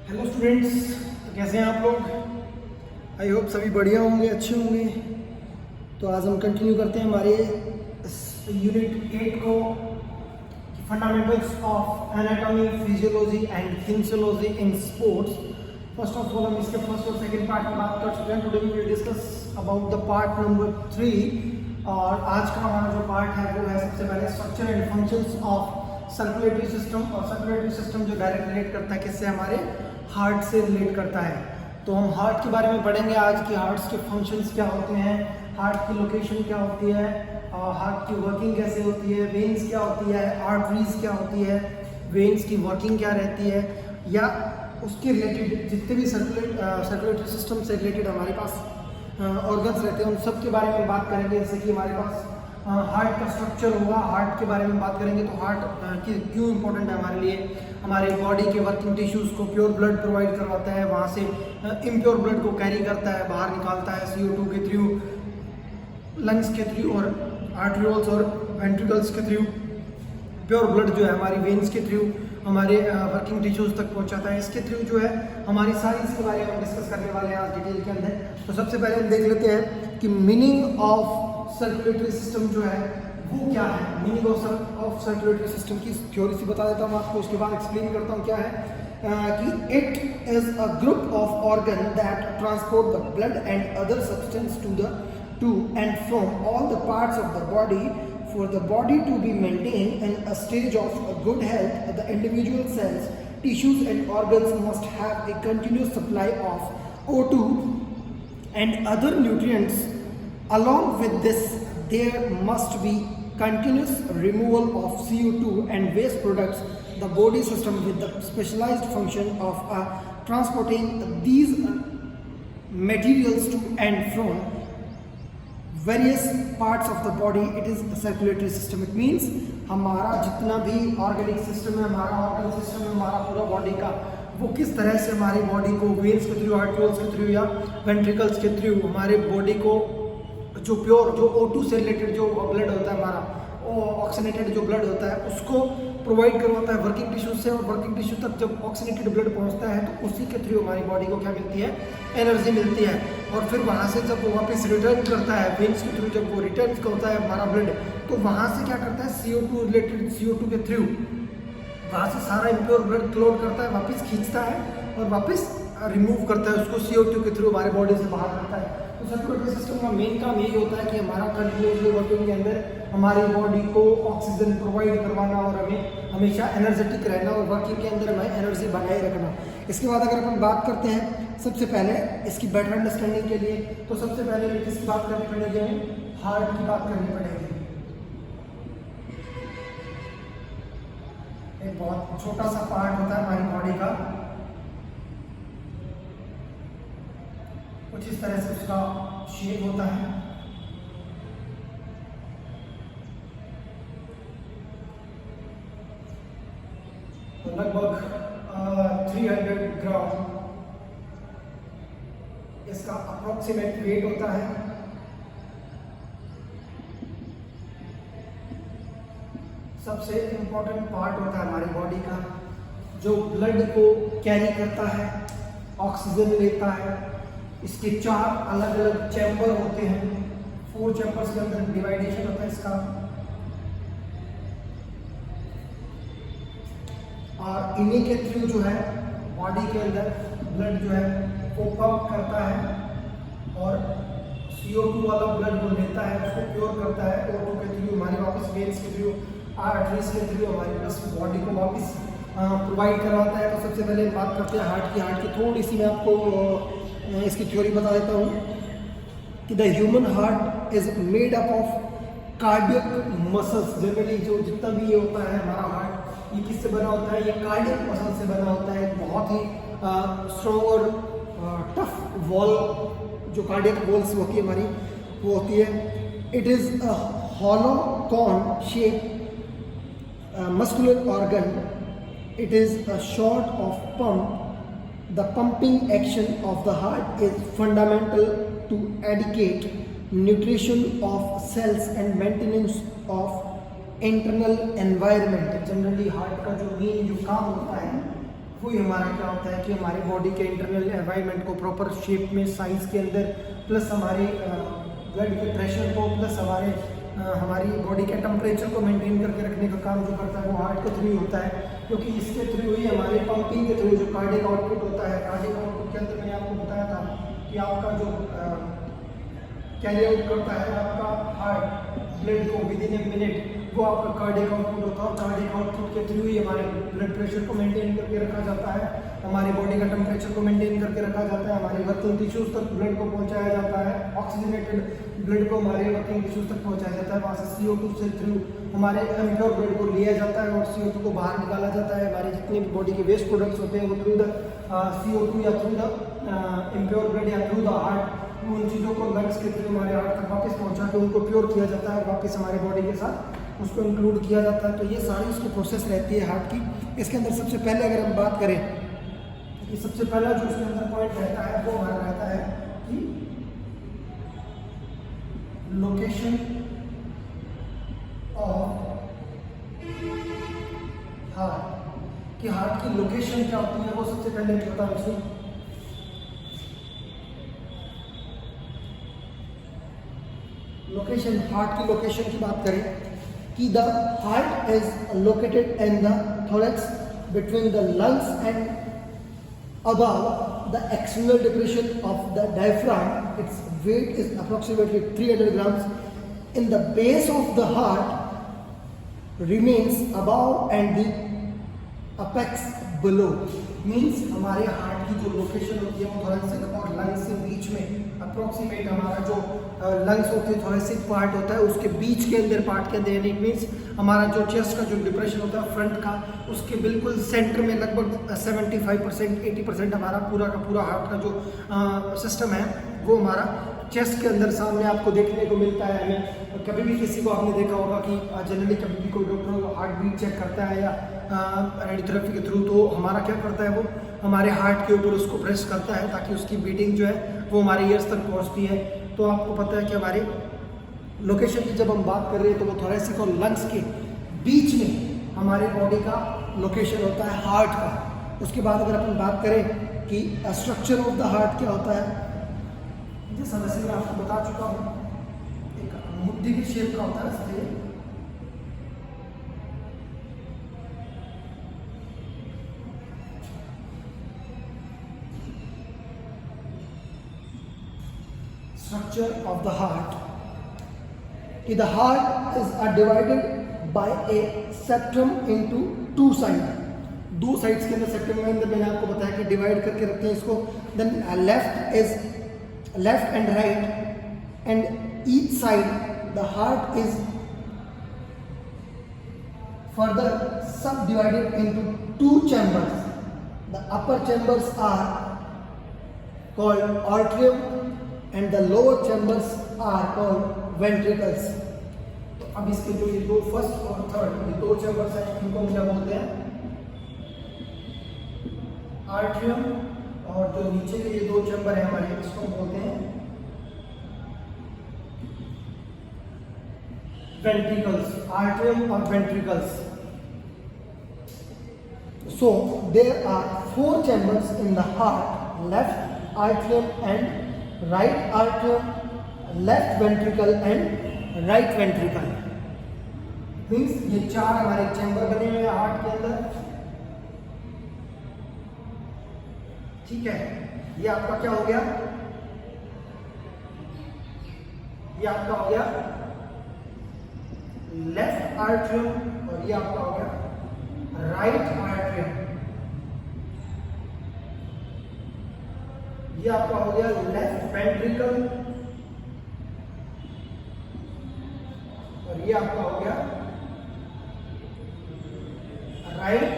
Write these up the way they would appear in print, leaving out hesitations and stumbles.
Hello students, तो कैसे हैं आप लोग? आई होप सभी बढ़िया होंगे, अच्छे होंगे। तो आज हम कंटिन्यू करते हैं हमारे यूनिट 8 को, fundamentals of anatomy, physiology and physiology in sports. First of all हम इसके फर्स्ट और सेकंड पार्ट की बात कर चुके हैं। Today we will discuss about the part number 3 और आज का हमारा जो पार्ट है वो है सबसे पहले structure and functions of circulatory system. और सर्कुलेटरी सिस्टम जो डायरेक्ट रिलेट करता है किससे? हमारे हार्ट से रिलेट करता है। तो हम हार्ट के बारे में पढ़ेंगे आज कि हार्ट्स के फंक्शंस क्या होते हैं, हार्ट की लोकेशन क्या होती है, हार्ट की वर्किंग कैसे होती है, वेन्स क्या होती है, आर्टरीज क्या होती है, वेन्स की वर्किंग क्या रहती है, या उसके रिलेटेड जितने भी सर्कुलेटरी सिस्टम से रिलेटेड हमारे पास ऑर्गन्स रहते हैं उन सब के बारे में बात करेंगे। जैसे कि हमारे पास हार्ट का स्ट्रक्चर होगा, हार्ट के बारे में बात करेंगे। तो हार्ट क्यों इंपॉर्टेंट है हमारे लिए? हमारे बॉडी के वर्किंग टिश्यूज़ को प्योर ब्लड प्रोवाइड करवाता है, वहाँ से इम्प्योर ब्लड को कैरी करता है, बाहर निकालता है CO2 के थ्रू, लंग्स के थ्रू और आर्टरियोल्स और वेंट्रिकल्स के थ्रू। प्योर ब्लड जो है हमारी वेन्स के थ्रू हमारे वर्किंग टिश्यूज़ तक पहुंचाता है। इसके थ्रू जो है हमारी सारी इसके बारे में डिस्कस करने वाले हैं आज डिटेल के अंदर। तो सबसे पहले हम देख लेते हैं कि मीनिंग ऑफ सर्कुलेटरी सिस्टम जो है वो क्या है। मीनिंग ऑफ सर्कुलेटरी सिस्टम की थ्योरी से बता देता हूँ आपको, उसके बाद एक्सप्लेन करता हूँ क्या है। कि it is a group of organ that transport the blood and other substance to and from all the parts of the body. For the body to be maintained in a stage of good health, the individual cells, tissues and organs must have a continuous supply of O2 and other nutrients. Along with this, there must be continuous removal of CO2 and waste products. The body system with the specialized function of transporting these materials to and from various parts of the body, it is circulatory system. It means हमारा जितना भी organic system है, हमारा organ system है, हमारा पूरा body का, वो किस तरह से हमारी बॉडी को वेन्स के थ्रू, आर्टरियोल्स के थ्रू या वेंट्रिकल्स के थ्रू हमारे बॉडी को जो प्योर जो O2 से रिलेटेड जो ब्लड होता है हमारा, ऑक्सीनेटेड जो ब्लड होता है उसको प्रोवाइड करवाता है वर्किंग टिश्यू से। और वर्किंग टिश्यू तक जब ऑक्सीनेटेड ब्लड पहुंचता है तो उसी के थ्रू हमारी बॉडी को क्या मिलती है? एनर्जी मिलती है। और फिर वहाँ से जब वो वापस रिटर्न करता है वेन्स के थ्रू, जब वो रिटर्न करता है हमारा ब्लड, तो वहाँ से क्या करता है? CO2 रिलेटेड CO2 के थ्रू वहाँ से सारा इम्प्योर ब्लड क्लोड करता है, वापस खींचता है और वापस रिमूव करता है उसको CO2 के थ्रू हमारे बॉडी से बाहर करता है। तो सर्कुलेटरी सिस्टम का मेन काम यही होता है कि हमारा कंटिन्यूसली वर्किंग के अंदर हमारी बॉडी को ऑक्सीजन प्रोवाइड करवाना और हमें हमेशा एनर्जेटिक रहना और वर्किंग के अंदर हमें एनर्जी बनाए रखना। इसके बाद अगर अपन बात करते हैं सबसे पहले इसकी बेटर अंडरस्टैंडिंग के लिए, तो सबसे पहले किसकी बात करनी पड़ेगी? हमें हार्ट की बात करनी पड़ेगी। एक बहुत छोटा सा पार्ट होता है हमारी बॉडी का, कुछ इस तरह से उसका शेप होता है। तो लगभग 300 ग्राम इसका अप्रोक्सीमेट वेट होता है। सबसे इंपॉर्टेंट पार्ट होता है हमारी बॉडी का जो ब्लड को कैरी करता है, ऑक्सीजन लेता है। इसके 4 अलग अलग चैम्बर होते हैं, 4 चैम्बर्स के अंदर डिवाइडेशन होता है इसका। और इन्हीं के थ्रू जो है बॉडी के अंदर ब्लड जो है वो पंप करता है और CO2 वाला ब्लड वो लेता है, उसको प्योर करता है O2 के थ्रू हमारे वापस वेन्स के थ्रू, आर्टरीज के थ्रू हमारी बॉडी को वापस प्रोवाइड करवाता है। तो सबसे पहले बात करते हैं हार्ट की। हार्ट की थोड़ी सी मैं आपको इसकी थ्योरी बता देता हूँ कि the human heart is made up of cardiac muscles. Generally जो जितना भी ये होता है हमारा हार्ट, ये किससे बना होता है? ये कार्डियक मसल से बना होता है। बहुत ही स्ट्रॉन्ग और टफ वॉल जो कार्डियक वॉल्स होती है हमारी, वो होती है। It is a hollow cone shape muscular organ. It is a sort of pump. The pumping action of the heart is fundamental to adequate nutrition of cells and maintenance of internal environment. Generally heart का जो main जो काम होता है वही हमारा क्या होता है कि हमारे बॉडी के इंटरनल एनवायरनमेंट को प्रॉपर शेप में साइज के अंदर, प्लस हमारे ब्लड के प्रेशर को, प्लस हमारी बॉडी के टेम्परेचर को मेंटेन करके रखने का काम जो करता है वो हार्ट के थ्रू होता है, क्योंकि इसके थ्रू ही हमारे पंपिंग के थ्रू जो कार्डियक आउटपुट होता है, कार्डियक आउटपुट के अंदर मैंने आपको बताया था कि आपका जो कैरी आउट करता है आपका हार्ट ब्लड को विद इन ए मिनट, वो आपका कार्डियक आउटपुट होता है, और कार्डियक आउटपुट के थ्रू ही हमारे ब्लड प्रेशर को मेंटेन करके रखा जाता है, हमारी बॉडी का टेम्परेचर को मेंटेन करके रखा जाता है, हमारे वर्किंग टिश्यूज तक ब्लड को पहुंचाया जाता है, ऑक्सीजनेटेड ब्लड को हमारे वर्किंग टिश्यूज तक पहुंचाया जाता है, वहाँ से CO2 से थ्रू हमारे इम्प्योर ब्लड को लिया जाता है और CO2 को बाहर निकाला जाता है। हमारे जितने भी बॉडी के वेस्ट प्रोडक्ट्स होते हैं वो थ्रू द CO2 या थ्रू द इम्प्योर ब्लड या थ्रू द हार्ट, उन चीज़ों को लंग्स के थ्रू हमारे हार्ट तक वापस पहुँचा के उनको प्योर किया जाता है, वापस हमारे बॉडी के साथ उसको इंक्लूड किया जाता है। तो ये सारी उसकी प्रोसेस रहती है हार्ट की। इसके अंदर सबसे पहले अगर हम बात करें कि सबसे पहला जो उसके अंदर पॉइंट रहता है वो हमारा रहता है कि लोकेशन ऑफ हार्ट, कि हार्ट की लोकेशन क्या होती है वो सबसे पहले मैं बताऊं इसमें। लोकेशन, हार्ट की लोकेशन की बात करें कि the heart is located in the thorax between the lungs and above the external depression of the diaphragm. Its weight is approximately 300 grams. In the base of the heart remains above and the apex below. Means हमारे heart की जो location होती है वो thoracic और lungs के बीच में approximate, हमारा जो लंग्स होते हैं थोरेसिक पार्ट होता है उसके बीच के अंदर पार्ट के अंदर, इट मीन्स हमारा जो चेस्ट का जो डिप्रेशन होता है फ्रंट का, उसके बिल्कुल सेंटर में लगभग 75% 80% हमारा पूरा का पूरा हार्ट का जो सिस्टम है वो हमारा चेस्ट के अंदर सामने आपको देखने को मिलता है। हमें कभी भी किसी को आपने देखा होगा कि जनरली कभी भी कोई डॉक्टर हार्ट बीट चेक करता है या रेडियोथेरेपी के थ्रू, तो हमारा क्या करता है वो हमारे हार्ट के ऊपर उसको प्रेस करता है ताकि उसकी बीटिंग जो है वो हमारे ईयर्स तक पहुँचती है। तो आपको पता है कि हमारे लोकेशन की जब हम बात कर रहे हैं तो वो थोरेसिक और लंग्स के बीच में हमारे बॉडी का लोकेशन होता है हार्ट का। उसके बाद अगर अपन बात करें कि स्ट्रक्चर ऑफ द हार्ट क्या होता है, जैसा वैसे मैं आपको बता चुका हूँ, एक मुट्ठी की शेप का होता है इसलिए structure of the heart. The heart is divided by a septum into two sides. दो साइड्स के अंदर सेप्टम के अंदर मैंने आपको बताया कि डिवाइड करके रखते हैं इसको। Then left is left and right and each side the heart is further subdivided into two chambers. The upper chambers are called atrium and the lower chambers are called ventricles. तो अब इसके जो ये दो first और third ये दो chambers हैं इनको हम क्या बोलते हैं, आर्ट्रियम, और जो नीचे के ये दो चैम्बर हैं हमारे इसको बोलते हैं ventricles. आर्ट्रियम और ventricles. So there are four chambers in the heart: left atrium and right atrium, left ventricle and right ventricle. Means ये चार हमारे चैम्बर बने हुए हैं हार्ट के अंदर, ठीक है। ये आपका क्या हो गया, ये आपका हो गया लेफ्ट आर्ट्रियम और ये आपका हो गया राइट आर्ट्रियम। ये आपका हो गया लेफ्ट वेंट्रिकल और ये आपका हो गया राइट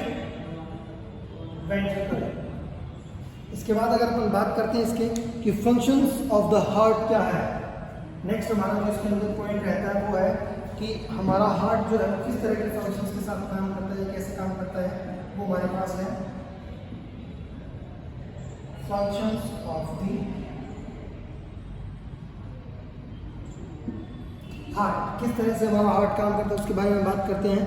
वेंट्रिकल। इसके बाद अगर अपन बात करते हैं इसके कि फंक्शंस ऑफ द हार्ट क्या है, नेक्स्ट हमारा जो इसके अंदर पॉइंट रहता है वो है कि हमारा हार्ट जो है किस तरह के फंक्शंस के साथ काम करता है, कैसे काम करता है, वो हमारे पास है functions of the हार्ट। किस तरह से हमारा हार्ट काम करता है उसके बारे में बात करते हैं।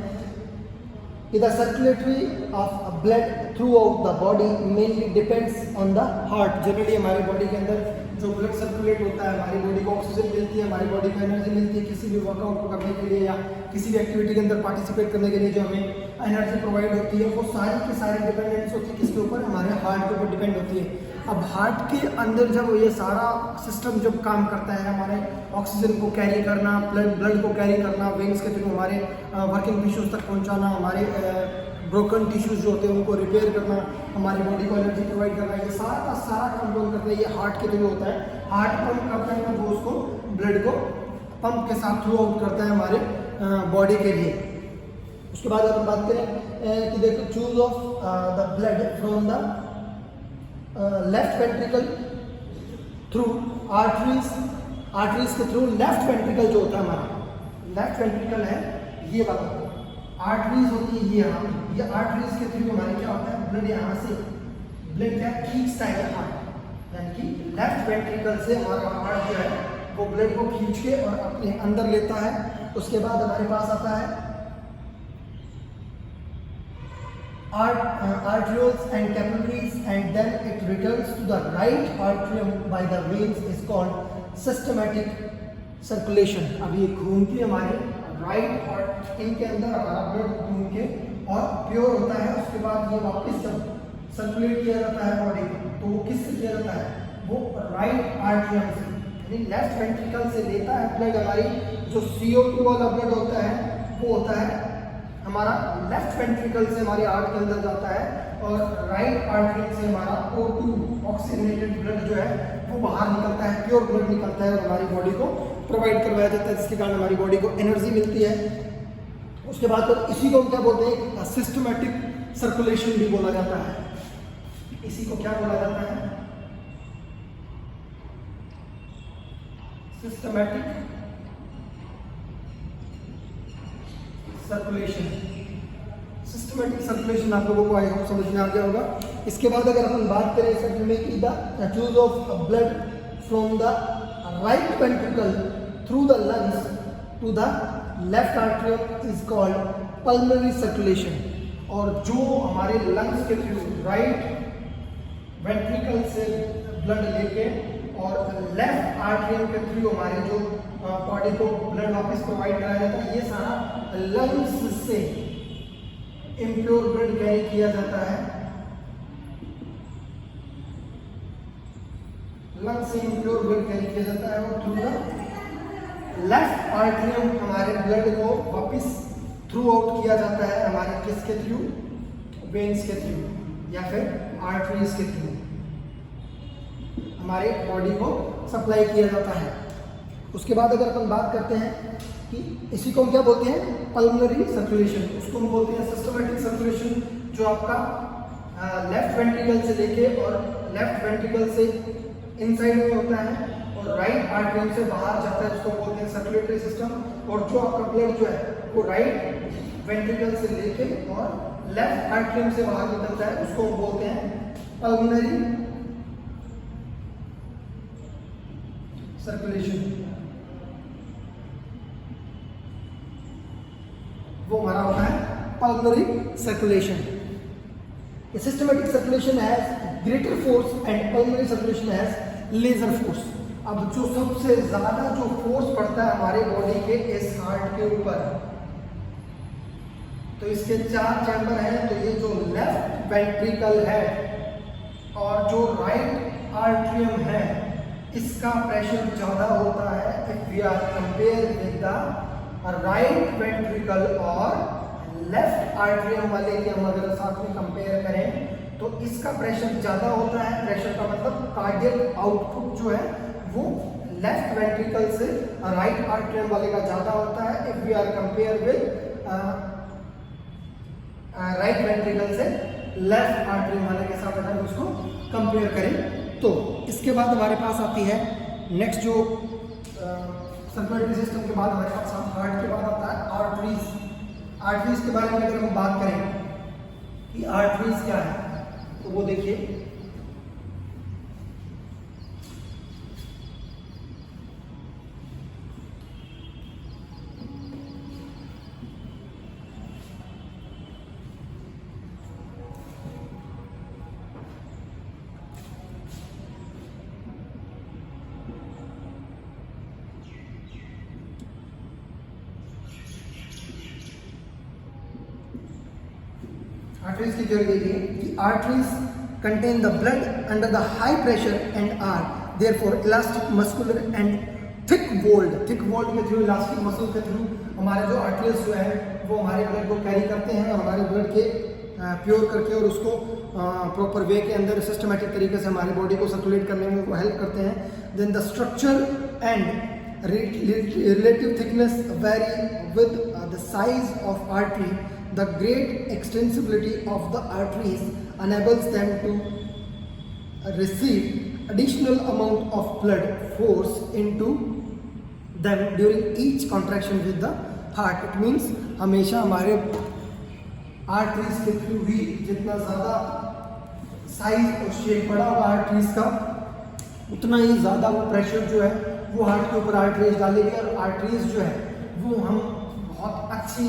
The circulatory of blood throughout the body mainly depends on the heart. Generally हमारी बॉडी के अंदर जो ब्लड सर्कुलेट होता है, हमारी बॉडी को ऑक्सीजन मिलती है, हमारी बॉडी को एनर्जी मिलती है किसी भी वर्कआउट को करने के लिए या किसी भी एक्टिविटी के अंदर पार्टिसिपेट करने के लिए जो हमें एनर्जी प्रोवाइड होती है, वो सारी की सारी डिपेंडेंस होती है किसके ऊपर, हमारे हार्ट के ऊपर डिपेंड होती है। अब हार्ट के अंदर जब ये सारा सिस्टम जब काम करता है, हमारे ऑक्सीजन को कैरी करना, ब्लड को कैरी करना, वेन्स के थ्रू हमारे वर्किंग टिश्यूज तक पहुंचाना, हमारे ब्रोकन टिश्यूज जो होते हैं उनको रिपेयर करना, हमारी बॉडी को एनर्जी प्रोवाइड करना, ये सारा का सारा काम कौन करता है, ये हार्ट के थ्रू होता है। हार्ट पंप करता है वो उसको ब्लड को पंप के साथ थ्रू आउट करता है हमारे बॉडी के लिए। उसके बाद अगर बात करें कि देखो choose of the blood from the left ventricle through arteries के थ्रू लेफ्ट वेंट्रिकल जो होता है हमारा लेफ्ट वेंट्रिकल है ये वाला, आर्टरीज होती है ये यहाँ, ये आर्टरीज के थ्रू हमारे क्या होता है ब्लड यहाँ से ब्लड क्या खींचता है हार्ट, यानी कि लेफ्ट वेंट्रिकल से हमारा हार्ट जो है वो ब्लड को खींच के और अपने अंदर लेता है। उसके बाद हमारे पास आता है arterioles and capillaries, and then it returns to the right atrium by the veins is called systematic circulation। अब ये घूम के हमारे राइट और इनके अंदर हमारा ब्लड घूम के और प्योर होता है। उसके बाद ये वापस जब सर्कुलेट किया जाता है बॉडी में, तो वो किससे किया जाता है, वो राइट आर्ट्रियम से, यानी लेफ्ट वेंट्रिकल से लेता है ब्लड। हमारी जो CO2 वाला ब्लड होता है वो होता है हमारा लेफ्ट वेंट्रिकल से हमारी हार्ट के अंदर जाता है, और राइट आर्टरी से हमारा O2 ऑक्सीजनेटेड ब्लड जो है वो बाहर निकलता है, प्योर ब्लड निकलता है और हमारी बॉडी को प्रोवाइड करवाया जाता है, जिसके कारण हमारी बॉडी को एनर्जी मिलती है। उसके बाद तो इसी को क्या बोलते हैं, सिस्टमैटिक सर्कुलेशन भी बोला जाता है। इसी को क्या बोला जाता है, सिस्टमैटिक सर्कुलेशन। सिस्टमैटिक सर्कुलेशन आप लोगों को आई होप समझ में आ गया होगा। इसके बाद अगर अपन बात करें इस में कि the choose of blood from the right ventricle through the lungs to the left atrium is called pulmonary circulation. और जो हमारे लंग्स के थ्रू राइट वेंट्रिकल से ब्लड लेके और लेफ्ट आर्टरियम के थ्रू हमारे जो बॉडी को ब्लड वापस प्रोवाइड कराया जाता है, ये सारा लंग्स से इम्प्योर ब्लड कैरी किया जाता है, लंग्स से इम्प्योर ब्लड कैरी किया जाता है और थ्रू द लेफ्ट आर्टरियम हमारे ब्लड को वापस थ्रू आउट किया जाता है हमारे किसके थ्रू, वेन्स के थ्रू या फिर आर्टरीज के थ्रू हमारे बॉडी को सप्लाई किया जाता है। उसके बाद अगर अपन बात करते हैं कि इसी को हम क्या बोलते हैं, पल्मोनरी सर्कुलेशन, उसको हम बोलते हैं सिस्टमैटिक सर्कुलेशन। जो आपका लेफ्ट वेंट्रिकल से लेके और लेफ्ट वेंट्रिकल से इनसाइड में होता है और राइट आर्टरियम से बाहर जाता है, उसको बोलते हैं सर्कुलेटरी सिस्टम। और जो आपका ब्लड जो है वो राइट वेंट्रिकल से लेके और लेफ्ट आर्टरियम से बाहर निकलता है, उसको हम बोलते हैं पल्मोनरी सर्कुलेशन। वो हमारा होता है pulmonary circulation. Systematic circulation has greater force and pulmonary circulation has lesser force. अब जो सबसे ज्यादा जो फोर्स पड़ता है हमारे बॉडी के इस हार्ट के ऊपर, तो इसके 4 चैम्बर हैं। तो ये जो लेफ्ट वेंट्रिकल है और जो राइट आर्टरियम है, इसका प्रेशर ज्यादा होता है if we are compare with the right ventricle और लेफ्ट आर्टरियम वाले के हम अगर साथ में कंपेयर करें तो इसका प्रेशर ज्यादा होता है। प्रेशर का मतलब कार्डियक आउटपुट जो है वो लेफ्ट वेंट्रिकल से राइट आर्टरियम वाले का ज्यादा होता है if we are compare with right ventricle से लेफ्ट आर्टरियम वाले के साथ अगर उसको कंपेयर करें तो। इसके बाद हमारे पास आती है नेक्स्ट जो सर्कुलेटरी सिस्टम के बाद हमारे पास हार्ट के बाद आता है आर्टरीज। आर्टरीज के बारे में अगर हम बात करें कि आर्टरीज क्या है, तो वो देखिए आर्टरीज की थ्योरी देखिए कि arteries contain the blood under the high pressure and are therefore elastic muscular and thick walled के थ्रू, इलास्टिक मसल के थ्रू हमारे जो आर्टरीज जो है वो हमारे ब्लड को कैरी करते हैं और हमारे ब्लड के प्योर करके और उसको प्रॉपर वे के अंदर सिस्टमेटिक तरीके से हमारी बॉडी को सर्कुलेट करने में वो हेल्प करते हैं। Then the structure and relative thickness vary with the size of artery. The great extensibility of the arteries enables them to receive additional amount of blood force into them during each contraction with the heart. It means हमेशा हमारे arteries के through भी जितना ज़्यादा size और shape बड़ा होगा arteries का उतना ही ज़्यादा वो प्रेशर जो है वो हार्ट के ऊपर आर्टरीज डालेगी और आर्टरीज जो है वो हम बहुत अच्छी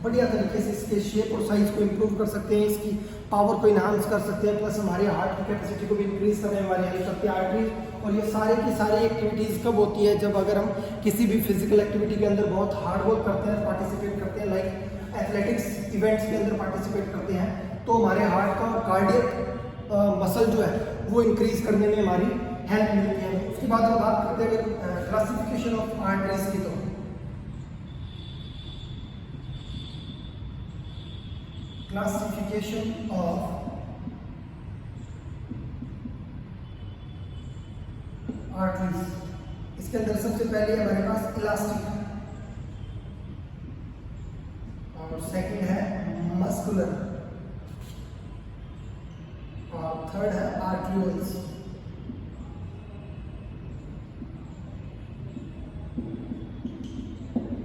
बढ़िया तरीके से इसके शेप और साइज को इम्प्रूव कर सकते हैं, इसकी पावर को इन्हांस कर सकते हैं, प्लस हमारे हार्ट की कैपेसिटी को भी इंक्रीज करने में हमारी हेल्प करती है आर्टरीज। और ये सारे की सारी एक्टिविटीज़ कब होती है, जब अगर हम किसी भी फिजिकल एक्टिविटी के अंदर बहुत हार्ड वर्क करते हैं, पार्टिसिपेट करते हैं, लाइक एथलेटिक्स इवेंट्स के अंदर पार्टिसिपेट करते हैं, तो हमारे हार्ट का कार्डियक मसल जो है वो इंक्रीज करने में हमारी हेल्प मिलती है। उसके बाद हम बात करते हैं क्लासिफिकेशन ऑफ आर्टरीज की, तो क्लासिफिकेशन ऑफ आर्टरीज, इसके अंदर सबसे पहले हमारे पास इलास्टिक और सेकंड है मस्कुलर और थर्ड है आर्टरियोल्स।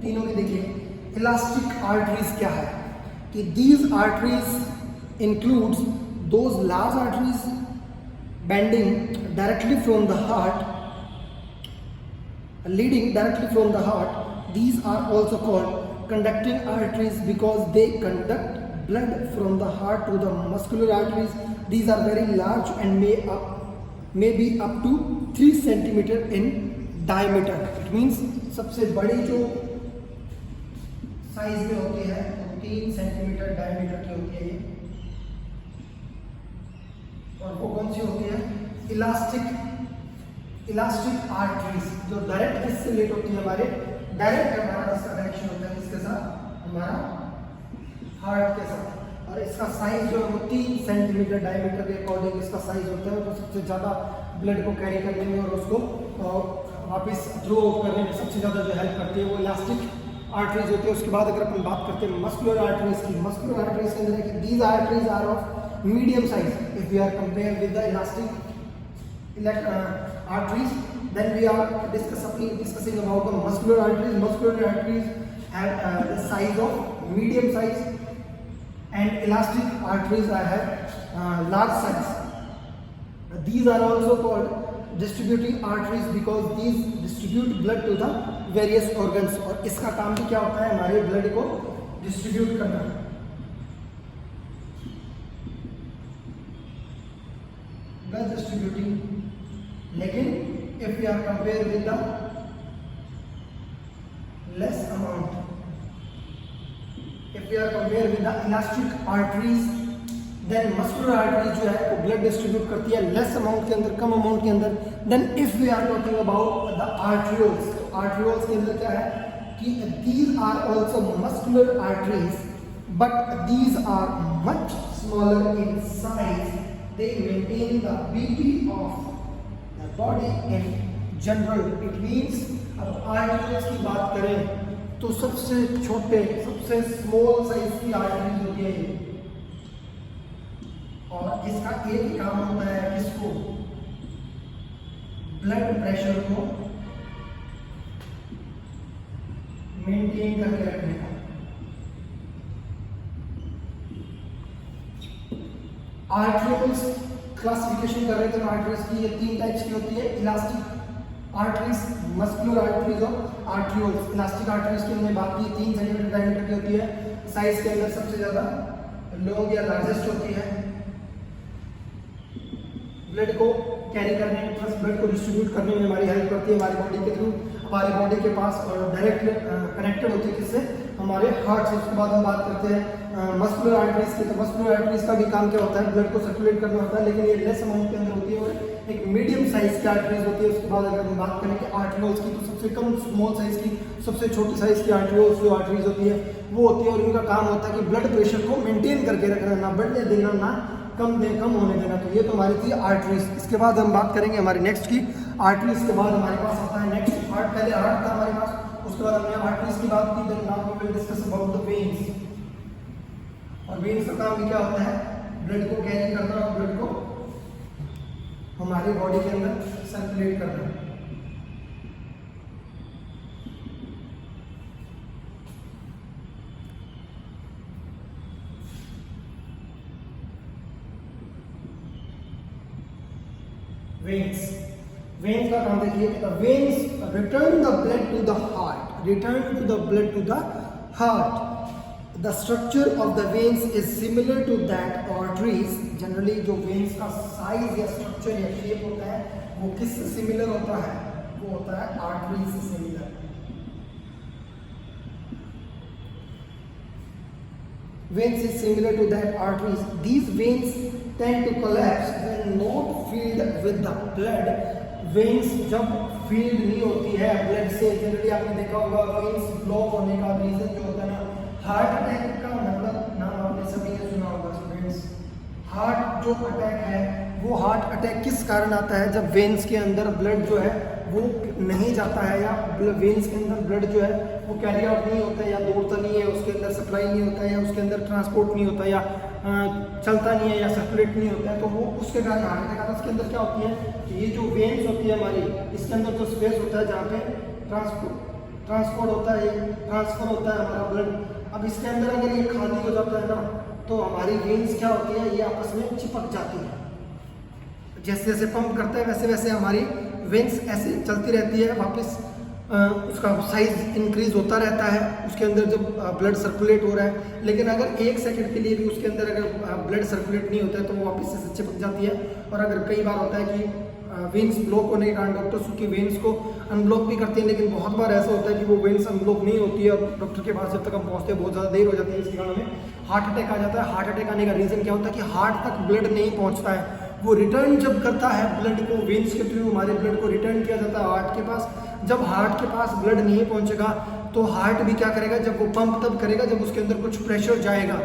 तीनों में देखिए इलास्टिक आर्टरीज क्या है कि these arteries includes those large arteries bending directly from the heart, leading directly from the heart. These are also called conducting arteries because they conduct blood from the heart to the muscular arteries. These are very large and may be up to 3 centimeter in diameter. It means सबसे बड़ी जो size में होती है 3 centimetre diameter की होती है ये, और वो कौन सी होती है इलास्टिक आर्टरीज, जो डायरेक्ट किससे रिलेट होती है, हमारे डायरेक्ट हमारा इसका कनेक्शन होता है इसके साथ, हमारा हार्ट के साथ। और इसका साइज जो है वो 3 सेंटीमीटर डायमीटर के अकॉर्डिंग इसका साइज होता है, जो सबसे ज़्यादा ब्लड को कैरी करने में और उसको वापस थ्रो करने में सबसे ज़्यादा जो हेल्प करती है वो इलास्टिक आर्टरीज होती है। उसके बाद अगर अपन बात करते हैं मस्कुलर आर्टरीज की, मस्कुलर आर्टरीज के अंदर है these arteries are of medium size if we are compare with the elastic arteries, then we are discussing about the muscular arteries. Muscular arteries have the size of medium size and elastic arteries have large size. These are also called distributing arteries because these distribute blood to the various organs, और इसका काम भी क्या होता है, हमारे blood को distribute करना, blood distributing। लेकिन if we are compared with the less amount, if we are compared with the elastic arteries, then muscular artery जो है वो ब्लड डिस्ट्रीब्यूट करती है लेस अमाउंट के अंदर, कम अमाउंट के अंदर। Then if we are talking about the arterioles, तो आर्टरियोल्स के अंदर क्या है कि these are also muscular arteries but these are much smaller in size, they maintain the BT of the body in general. It means अब arterioles की बात करें तो सबसे छोटे सबसे स्मॉल साइज की आर्टरीज होती है, और इसका एक काम होता है किसको, ब्लड प्रेशर को मेंटेन करके रखने का। आर्टरियोल्स क्लासिफिकेशन कर रहे थे आर्टरीज की, ये 3 टाइप्स की होती है, इलास्टिक आर्टरीज, मस्कुलर आर्टरीज और आर्टरियोल्स। इलास्टिक आर्टरीज की हमने बात की 3 सेंटीमीटर डायमीटर की होती है, साइज के अंदर सबसे ज्यादा लॉन्ग या लार्जेस्ट होती है, ब्लड को कैरी करने में प्लस ब्लड को डिस्ट्रीब्यूट करने में हमारी हेल्प करती है, हमारी बॉडी के थ्रू, हमारे बॉडी के पास और डायरेक्ट कनेक्टेड होती है किससे, हमारे हार्ट से। उसके बाद हम बात करते हैं मस्कुलर आर्टरीज की। तो मस्कुलर आर्टरीज का भी काम क्या होता है, ब्लड को सर्कुलेट करना होता है, लेकिन ये लेस अमाउंट के अंदर होती है और एक मीडियम साइज की आर्टरीज होती है। उसके बाद अगर हम बात करें कि आर्टरियोल्स की, तो सबसे कम स्मॉल साइज की, सबसे छोटी साइज की आर्टरियोल्स जो आर्टरीज होती है वो होती है, और इनका काम होता है कि ब्लड प्रेशर को मेंटेन करके रखना, ना बढ़ने देना ना कम होने देना। तो ये तो हमारी थी आर्टरीज। इसके बाद हम बात करेंगे हमारी नेक्स्ट की आर्टरीज के बाद हमारे पास आता है नेक्स्ट हार्ट। पहले हार्ट था हमारे पास, उसके बाद हमने आर्टरीज की बात की। Then now we will discuss about the veins. और वेन्स का काम भी क्या होता है, ब्लड को कैरी करना और ब्लड को हमारी बॉडी के अंदर सर्कुलेट करना। वेन्स, वेन्स का काम देखिए, veins return the blood to the heart, return to the blood to the heart. The structure of the veins is similar to that arteries. Generally जो वेन्स का साइज या structure या shape होता है वो किससे सिमिलर होता है, वो होता है आर्टरीज से similar. Veins is similar to that arteries. These veins tend to collapse when not filled with the blood. Veins जब filled नहीं होती है blood से, जनरली आपने देखा होगा veins block होने का रीजन जो होता है ना, हार्ट अटैक का मतलब नाम आपने सभी ने सुना होगा स्टूडेंट्स। हार्ट जो अटैक है वो हार्ट अटैक किस कारण आता है, जब वेन्स के अंदर ब्लड जो है वो नहीं जाता है, या वेन्स के अंदर ब्लड जो है वो कैरी आउट नहीं होता है, या दौड़ता नहीं है, उसके अंदर सप्लाई नहीं होता है, या उसके अंदर ट्रांसपोर्ट नहीं होता, या चलता नहीं है, या सर्कुलेट नहीं होता है, तो वो उसके कारण हार्ट अटैक आता है। उसके अंदर क्या होती है कि ये जो वेन्स होती है हमारी, इसके अंदर जो स्पेस होता है जहाँ पे ट्रांसपोर्ट होता है, ये ट्रांसफर होता है हमारा ब्लड। अब इसके अंदर अगर ये खाली हो जाता है ना, तो हमारी वेन्स क्या होती है, ये आपस में चिपक जाती है। जैसे जैसे पंप करता है वैसे वैसे हमारी वेन्स ऐसे चलती रहती है, वापस उसका साइज इंक्रीज होता रहता है उसके अंदर जब ब्लड सर्कुलेट हो रहा है। लेकिन अगर 1 सेकंड के लिए भी उसके अंदर अगर ब्लड सर्कुलेट नहीं होता है तो वो वापस से चिपक जाती है। और अगर कई बार होता है कि वेन्स ब्लॉक होने के कारण डॉक्टर्स उसकी वेन्स को अनब्लॉक भी करते हैं, लेकिन बहुत बार ऐसा होता है कि वो वेन्स अनब्लॉक नहीं होती है, और डॉक्टर के पास जब तक हम पहुँचते हैं बहुत ज़्यादा देर हो जाती है, इसके कारण हमें हार्ट अटैक आ जाता है। हार्ट अटैक आने का रीज़न क्या होता है कि हार्ट तक ब्लड नहीं पहुँचता है, वो रिटर्न जब करता है ब्लड को, वेन्स के थ्रू हमारे ब्लड को रिटर्न किया जाता है हार्ट के पास। जब हार्ट के पास ब्लड नहीं पहुंचेगा तो हार्ट भी क्या करेगा, जब वो पंप तब करेगा जब उसके अंदर कुछ प्रेशर जाएगा।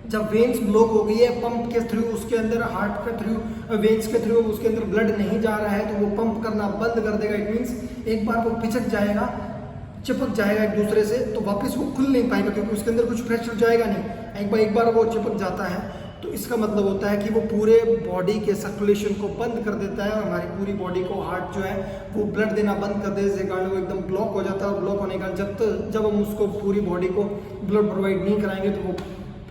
जब वेन्स ब्लॉक हो गई है, पंप के थ्रू उसके अंदर, हार्ट के थ्रू, वेन्स के थ्रू उसके अंदर ब्लड नहीं जा रहा है, तो वो पंप करना बंद कर देगा। इट मीन्स एक बार वो पिचक जाएगा, चिपक जाएगा एक दूसरे से, तो वापस वो खुल नहीं पाएगा क्योंकि उसके अंदर कुछ प्रेशर जाएगा नहीं। एक बार वो चिपक जाता है तो इसका मतलब होता है कि वो पूरे बॉडी के सर्कुलेशन को बंद कर देता है, और हमारी पूरी बॉडी को हार्ट जो है वो ब्लड देना बंद कर देने के कारण वो एकदम ब्लॉक हो जाता है। और ब्लॉक होने का जब हम उसको पूरी बॉडी को ब्लड प्रोवाइड नहीं कराएंगे तो वो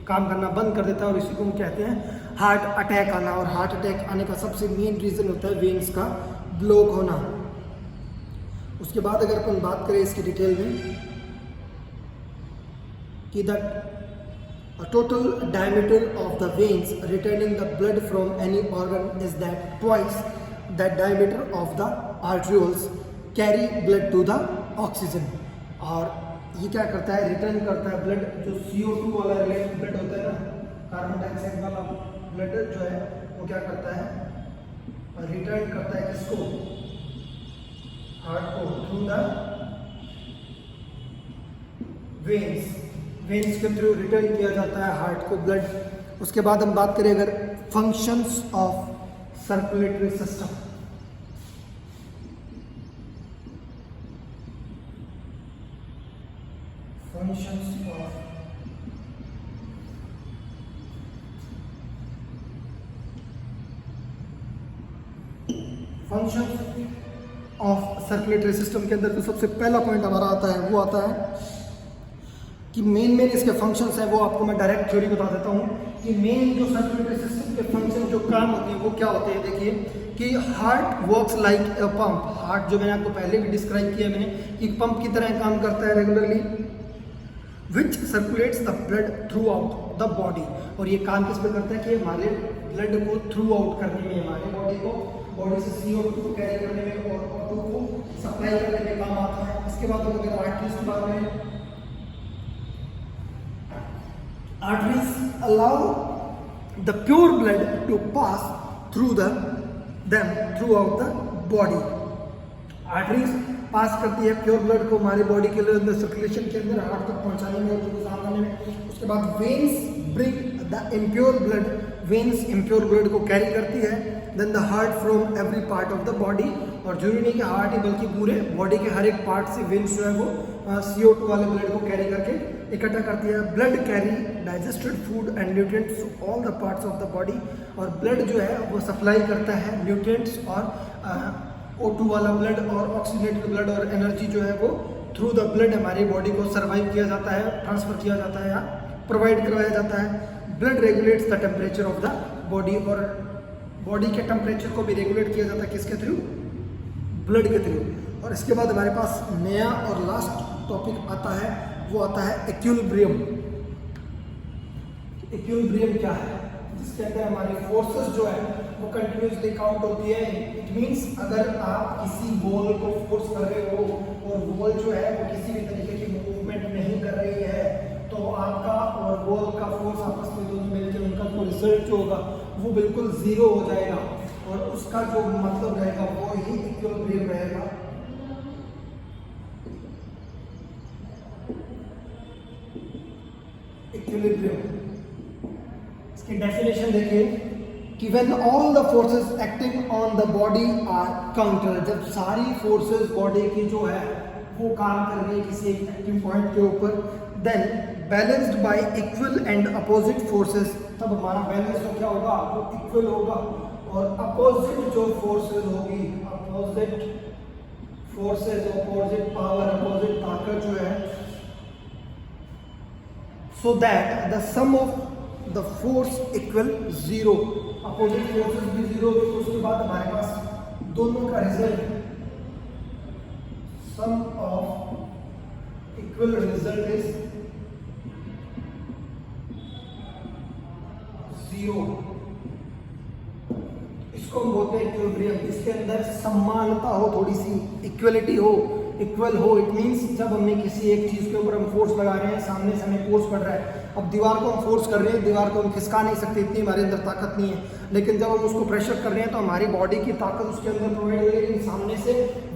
काम करना बंद कर देता है, और इसी को हम कहते हैं हार्ट अटैक आना। और हार्ट अटैक आने का सबसे मेन रीज़न होता है वेन्स का ब्लॉक होना। उसके बाद अगर अपन बात करें इसकी डिटेल में कि the total diameter of the veins returning the blood from any organ is that twice that diameter of the arterioles carry blood to the oxygen। और ये क्या करता है, रिटर्न करता है ब्लड, जो CO2 वाला रिलेटेड ब्लड होता है ना, कार्बन डाइऑक्साइड वाला ब्लड जो है वो क्या करता है, रिटर्न करता है किसको, हार्ट को, थ्रू द वेन्स। वेन्स के थ्रू रिटर्न किया जाता है हार्ट को ब्लड। उसके बाद हम बात करें अगर functions of circulatory system, functions of circulatory system के अंदर तो सबसे पहला पॉइंट हमारा आता है, वो आता है कि मेन इसके फंक्शंस हैं, वो आपको मैं डायरेक्ट थ्योरी बता देता हूँ कि मेन जो सर्कुलेटरी सिस्टम के फंक्शन जो काम होते हैं वो क्या होते हैं। देखिए कि हार्ट वर्क्स लाइक अ पंप। हार्ट जो मैंने आपको पहले भी डिस्क्राइब किया मैंने, एक पंप की तरह काम करता है regularly, which circulates the blood through out the body. और ये काम किस पे करता है कि हमारे ब्लड को थ्रू आउट करने में, हमारे बॉडी को, बॉडी से CO2 को कैरी करने में और O2 को सप्लाई करने में काम आता है। इसके बाद हम अगर आर्टरीज के बारे में arteries allow the pure blood to pass through them throughout the body. Arteries pass करती है प्योर ब्लड को हमारे बॉडी के अंदर सर्कुलेशन के अंदर हार्ट तक पहुंचाने में और उनको साफ करने में. उसके बाद veins bring the impure blood, veins impure blood को कैरी करती है. Then the heart from every part of the body, और जरूरी नहीं कि हार्ट ही बल्कि पूरे बॉडी के हर एक पार्ट से वेन्स जो है वो CO2 वाले ब्लड को कैरी करके इकट्ठा करती है. Blood carry digested food and nutrients to all the parts of the body, और ब्लड जो है वो सप्लाई करता है न्यूट्रिएंट्स और O2 वाला ब्लड और ऑक्सीजनेटेड ब्लड और एनर्जी जो है वो थ्रू द ब्लड हमारी बॉडी को सर्वाइव किया जाता है, ट्रांसफर किया जाता है या प्रोवाइड करवाया जाता है. Blood regulates the temperature of the body, और बॉडी के टेम्परेचर को भी रेगुलेट किया जाता है किसके थ्रू? ब्लड के थ्रू. और इसके बाद हमारे पास नया और लास्ट टॉपिक आता है, वो आता है इक्विलिब्रियम. इक्विलिब्रियम क्या है? जिसके अंदर हमारी फोर्सेस जो है वो कंटिन्यूसली काउंट होती है. इट मींस अगर आप किसी बॉल को फोर्स कर रहे हो और बॉल जो है वो किसी भी तरीके की मूवमेंट नहीं कर रही है, तो आपका और बॉल का फोर्स आपस में दोनों मिलकर उनका जो रिजल्ट जो होगा वो बिल्कुल जीरो हो जाएगा, और उसका जो मतलब रहेगा वो ही इक्विलिब्रियम रहेगा. इक्विलिब्रियम, इसकी डेफिनेशन देखिए कि when all the forces acting on the body are counter, जब सारी फोर्सेस बॉडी की जो है वो काम कर रही है किसी एक एक्टिव पॉइंट के ऊपर, then balanced by equal and opposite forces, तब हमारा बैलेंस तो क्या होगा? वो इक्वल होगा. और अपोजिट जो फोर्सेस होगी, opposite forces, opposite power, opposite ताकत जो है, so that the sum of the force equal 0. Opposite forces भी 0 होगी, तो उसके बाद हमारे पास दोनों का result sum of equal result is 0. इसको हम बोलते हैं इक्विलिब्रियम. इसके अंदर समानता हो, थोड़ी सी इक्वलिटी हो, इक्वल हो. इट मींस जब हमने किसी एक चीज के ऊपर हम फोर्स लगा रहे हैं, सामने से हमें फोर्स पड़ रहा है, अब दीवार को हम फोर्स कर रहे हैं, दीवार को हम खिसका नहीं सकते, इतनी हमारे अंदर ताकत नहीं है, लेकिन जब हम उसको प्रेशर कर रहे हैं तो हमारी बॉडी की ताकत उसके अंदर प्रोवाइड हो रही है, लेकिन सामने से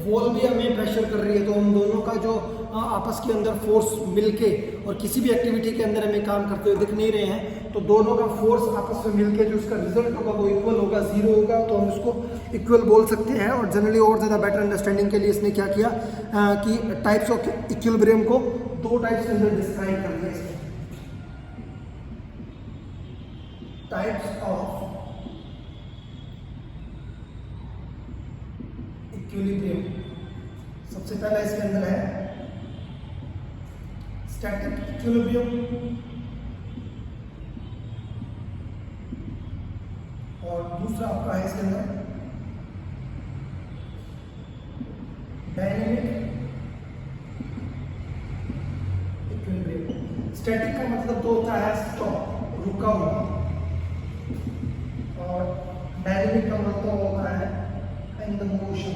वॉल भी हमें प्रेशर कर रही है, तो हम दोनों का जो आपस के अंदर फोर्स मिलके और किसी भी एक्टिविटी के अंदर हमें काम करते हुए दिख नहीं रहे हैं, तो दोनों का फोर्स आपस में मिलके जो उसका रिजल्ट होगा वो इक्वल होगा, 0 होगा, तो हम उसको इक्वल बोल सकते हैं. और जनरली और ज़्यादा बेटर अंडरस्टैंडिंग के लिए इसने क्या किया कि टाइप्स ऑफ इक्विलिब्रियम को 2 टाइप्स के अंदर डिस्क्राइब कर दिया. इसमें टाइप्स ऑफ इक्विलिब्रियम, सबसे पहला इसके अंदर है स्टैटिक इक्विलिब्रियम, और दूसरा आपका है इसके अंदर डायनेमिक इक्विलिब्रियम. स्टैटिक का मतलब तो होता है स्टॉप, रुका हुआ, और डायनेमिक का मतलब होता है इन द मोशन.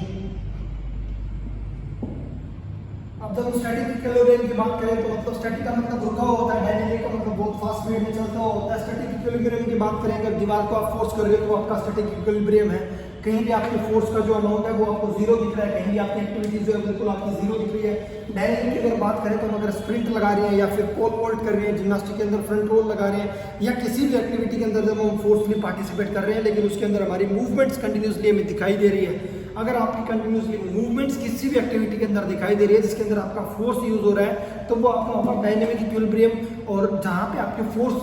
अब जब स्टैटिक इक्विलिब्रियम की बात करें तो मतलब स्टैटिक का मतलब रुका हुआ होता है, डायनेमिक का मतलब बहुत फास्ट स्पीड में चलता होता है. स्टैटिक इक्विलिब्रियम की बात करें, अगर दीवार को आप फोर्स कर रहे हो तो आपका स्टैटिक इक्विलिब्रियम है. कहीं भी आपकी फोर्स का जो अमाउंट है वो आपको 0 दिख रहा है, कहीं भी आपकी एक्टिविटी जो है बिल्कुल आपकी 0 दिख रही है. डायनेमिक की अगर बात करें तो हम अगर स्प्रिंट लगा रहे हैं या फिर पोल वॉल्ट कर रहे हैं, जिम्नास्टिक के अंदर फ्रंट रोल लगा रहे हैं, या किसी भी एक्टिविटी के अंदर जब हम फोर्सफुली पार्टिसिपेट कर रहे हैं, लेकिन उसके अंदर हमारी मूवमेंट्स कंटिन्यूसली हमें दिखाई दे रही है. अगर आपकी कंटिन्यूसली मूवमेंट्स किसी भी एक्टिविटी के अंदर दिखाई दे रही है जिसके अंदर आपका फोर्स यूज हो रहा है, तो वो आपका होगा डायनेमिक इक्विलिब्रियम. और जहाँ पे आपकी फोर्स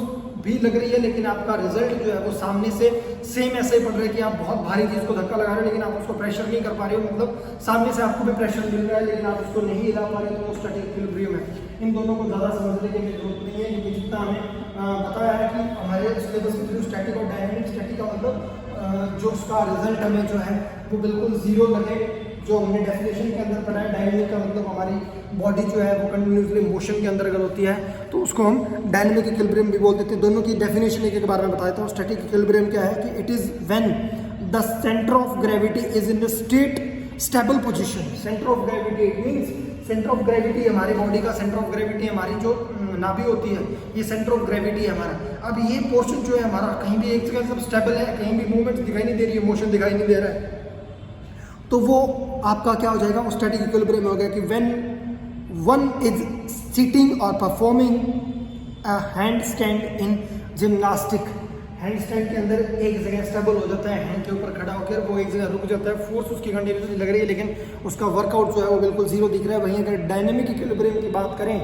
भी लग रही है लेकिन आपका रिजल्ट जो है वो सामने से सेम ऐसे ही पड़ रहा है कि आप बहुत भारी चीज को धक्का लगा रहे हो लेकिन आप उसको प्रेशर नहीं कर पा रहे हो, मतलब सामने से आपको भी प्रेशर मिल रहा है लेकिन आप उसको नहीं हिला पा रहे हो, तो वो स्टैटिक इक्विलिब्रियम है. इन दोनों को ज़्यादा समझने की जरूरत नहीं है, क्योंकि जितना हमें बताया है कि हमारे सिलेबस के थ्रू स्टैटिक और डायनेमिक. स्टैटिक का मतलब जो उसका रिजल्ट हमें जो है वो बिल्कुल 0 लगे, जो हमने डेफिनेशन के अंदर पढ़ा है. डायनेमिक का मतलब हमारी बॉडी जो है वो कंटिन्यूसली मोशन के अंदर अगर होती है तो उसको हम डायनेमिक इक्विलिब्रियम भी बोल देते हैं. दोनों की डेफिनेशन एक एक बार में बता देता हूँ. स्टैटिक इक्विलिब्रियम क्या है कि it is when the centre of gravity is in the state stable position. Centre of gravity it means centre of gravity, हमारी बॉडी का सेंटर ऑफ ग्रेविटी हमारी जो नाभि होती है, ये सेंटर ऑफ ग्रेविटी है हमारा। अब ये पोर्शन जो है हमारा कहीं भी एक जगह सब स्टेबल है, कहीं भी मूवमेंट दिखाई नहीं दे रही है, मोशन दिखाई नहीं दे रहा है, तो वो आपका क्या हो जाएगा, वो स्टैटिक इक्विलिब्रियम हो गया कि व्हेन वन इज सिटिंग और performing a hand stand in gymnastic. Hand stand के अंदर एक जगह स्टेबल हो जाता है, हैंड के ऊपर खड़ा होकर वो एक जगह रुक जाता है, फोर्स उसकी कंटिन्यूसली लग रही है लेकिन उसका वर्कआउट जो है वो बिल्कुल जीरो दिख रहा है। वहीं अगर डायनेमिक इक्विलिब्रियम की बात करें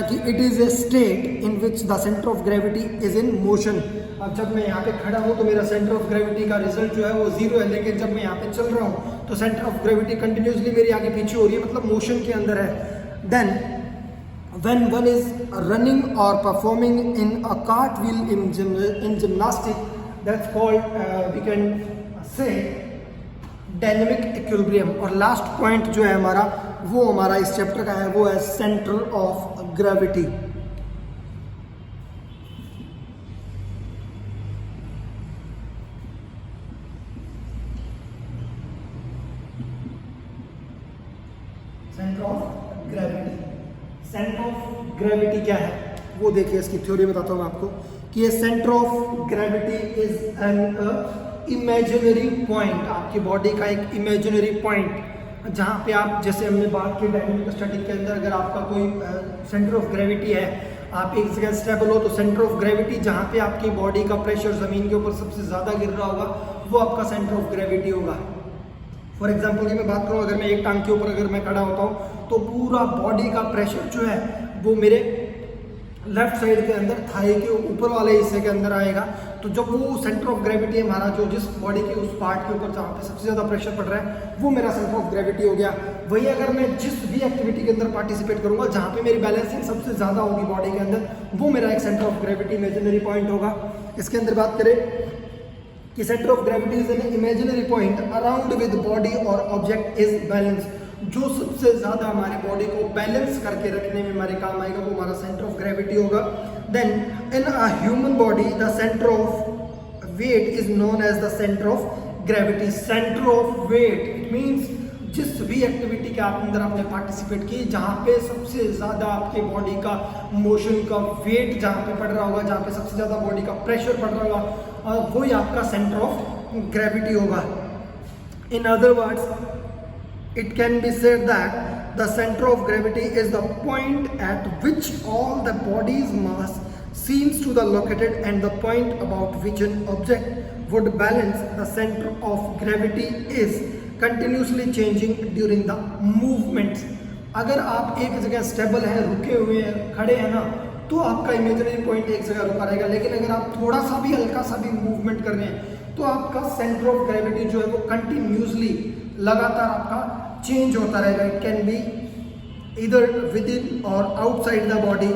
कि it is a state in which the centre of gravity is in motion. अब जब मैं यहाँ पे खड़ा हूँ तो मेरा सेंटर ऑफ ग्रेविटी का रिजल्ट जो है वो जीरो है, लेकिन जब मैं यहाँ पे चल रहा हूँ तो सेंटर ऑफ ग्रेविटी कंटिन्यूसली मेरी आगे पीछे हो रही है, मतलब मोशन के अंदर है। Then when one is running or performing in a cartwheel in gymnastic, that's called we can say dynamic equilibrium। और लास्ट पॉइंट जो है हमारा वो हमारा इस चैप्टर का है, वो है centre of gravity. Centre of gravity, centre of gravity क्या है वो देखिए, इसकी थ्योरी बताता हूँ मैं आपको कि ये centre of gravity is an imaginary point, आपकी बॉडी का एक इमेजिनरी पॉइंट जहाँ पे आप, जैसे हमने बात की डायनेमिक स्टैटिक के अंदर, अगर आपका कोई सेंटर ऑफ ग्रेविटी है, आप एक जगह स्टेबल हो तो सेंटर ऑफ ग्रेविटी जहाँ पे आपकी बॉडी का प्रेशर ज़मीन के ऊपर सबसे ज़्यादा गिर रहा होगा वो आपका सेंटर ऑफ ग्रेविटी होगा। फॉर एग्जाम्पल की मैं बात करूँ, अगर मैं एक टांग के ऊपर अगर मैं खड़ा होता हूँ तो पूरा बॉडी का प्रेशर जो है वो मेरे लेफ्ट साइड के अंदर थाई के ऊपर वाले हिस्से के अंदर आएगा। तो जब वो सेंटर ऑफ ग्रेविटी हमारा जो जिस बॉडी के उस पार्ट के ऊपर जहाँ पे सबसे ज़्यादा प्रेशर पड़ रहा है वो मेरा सेंटर ऑफ ग्रेविटी हो गया। वही अगर मैं जिस भी एक्टिविटी के अंदर पार्टिसिपेट करूँगा जहाँ पे मेरी बैलेंसिंग सबसे ज़्यादा होगी बॉडी के अंदर, वो मेरा एक centre of gravity imaginary point होगा। इसके अंदर बात करें कि centre of gravity is an imaginary point around with body और ऑब्जेक्ट इज बैलेंस। जो सबसे ज़्यादा हमारे बॉडी को बैलेंस करके रखने में हमारे काम आएगा वो हमारा सेंटर ऑफ ग्रेविटी होगा। Then in a human body the centre of weight is known as the centre of gravity. Centre of weight it means जिस भी एक्टिविटी के आप अंदर आपने पार्टिसिपेट की जहाँ पे सबसे ज़्यादा आपके बॉडी का मोशन का वेट जहाँ पे पड़ रहा होगा, जहाँ पे सबसे ज़्यादा बॉडी का प्रेशर पड़ रहा होगा, वही आपका सेंटर ऑफ ग्रेविटी होगा। In other words it can be said that the center of gravity is the point at which all the body's mass seems to be located and the point about which an object would balance. The center of gravity is continuously changing during the movements। अगर आप एक जगह stable हैं, रुके हुए हैं, खड़े हैं ना, तो आपका इमेजिनरी पॉइंट एक जगह रुका रहेगा। लेकिन अगर आप थोड़ा सा भी हल्का सा भी मूवमेंट कर रहे हैं तो आपका सेंटर ऑफ ग्रेविटी जो है वो कंटिन्यूसली लगातार आपका चेंज होता रहेगा। इट कैन बी इधर विद इन और outside the body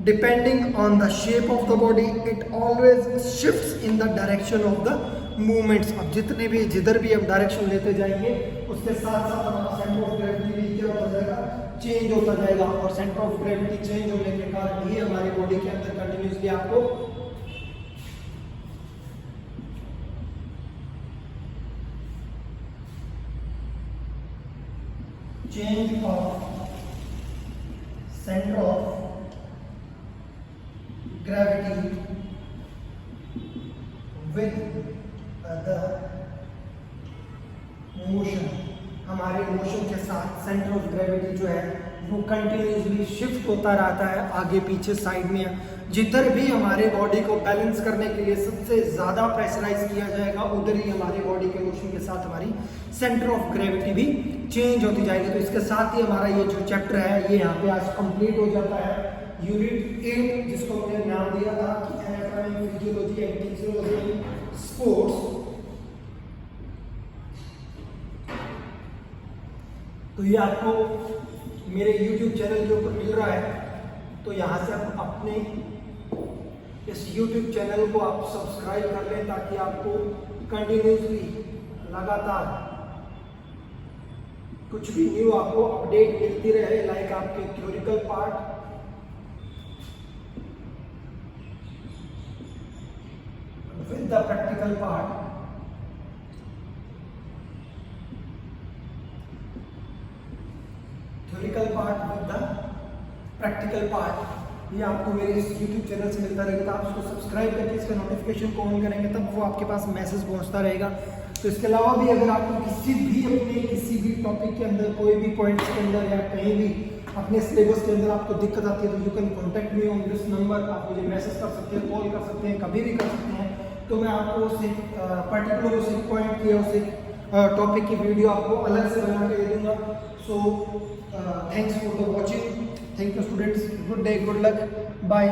depending on the shape of the body. It always shifts in the direction of the movements. अब जितने भी जिधर भी हम डायरेक्शन लेते जाएंगे उसके साथ साथ हमारा सेंटर ऑफ ग्रेविटी भी क्या होता जाएगा, चेंज होता जाएगा। और सेंटर ऑफ ग्रेविटी चेंज होने के कारण ही हमारी बॉडी के अंदर कंटिन्यूसली आपको change of center of gravity with the motion। हमारे मोशन के साथ सेंटर ऑफ ग्रेविटी जो है वो कंटिन्यूसली शिफ्ट होता रहता है आगे पीछे साइड में। जिधर भी हमारे बॉडी को बैलेंस करने के लिए सबसे ज़्यादा प्रेशराइज किया जाएगा उधर ही हमारी बॉडी के मोशन के साथ हमारी सेंटर ऑफ ग्रेविटी भी चेंज होती जाएगी। तो इसके साथ ही हमारा ये जो चैप्टर है ये यहाँ पे आज कंप्लीट हो जाता है। यूनिट 8 जिसको हमने नाम दिया था कि anatomy, physiology and physiology in sports. तो ये आपको मेरे YouTube चैनल के ऊपर मिल रहा है, तो यहाँ से आप अपने इस YouTube चैनल को आप सब्सक्राइब कर लें ताकि आपको कंटिन्यूसली लगातार कुछ भी न्यू आपको अपडेट मिलती रहे। लाइक आपके theoretical part, with the practical part, theoretical part with the practical part। ये आपको मेरे इस यूट्यूब चैनल से मिलता रहेगा। तो आप उसको सब्सक्राइब करके इसका नोटिफिकेशन को ऑन करेंगे तब वो आपके पास मैसेज पहुंचता रहेगा। तो इसके अलावा भी अगर आपको किसी भी टॉपिक के अंदर कोई भी पॉइंट्स के अंदर या कहीं भी अपने सिलेबस के अंदर आपको दिक्कत आती है तो you can contact me on this number. आप मुझे मैसेज कर सकते हैं, कॉल कर सकते हैं, कभी भी कर सकते हैं। तो मैं आपको उस पर्टिकुलर उस पॉइंट की उस टॉपिक की वीडियो आपको अलग से बना के दे दूंगा। So thanks for the watching, thank you students, good day, good luck, bye.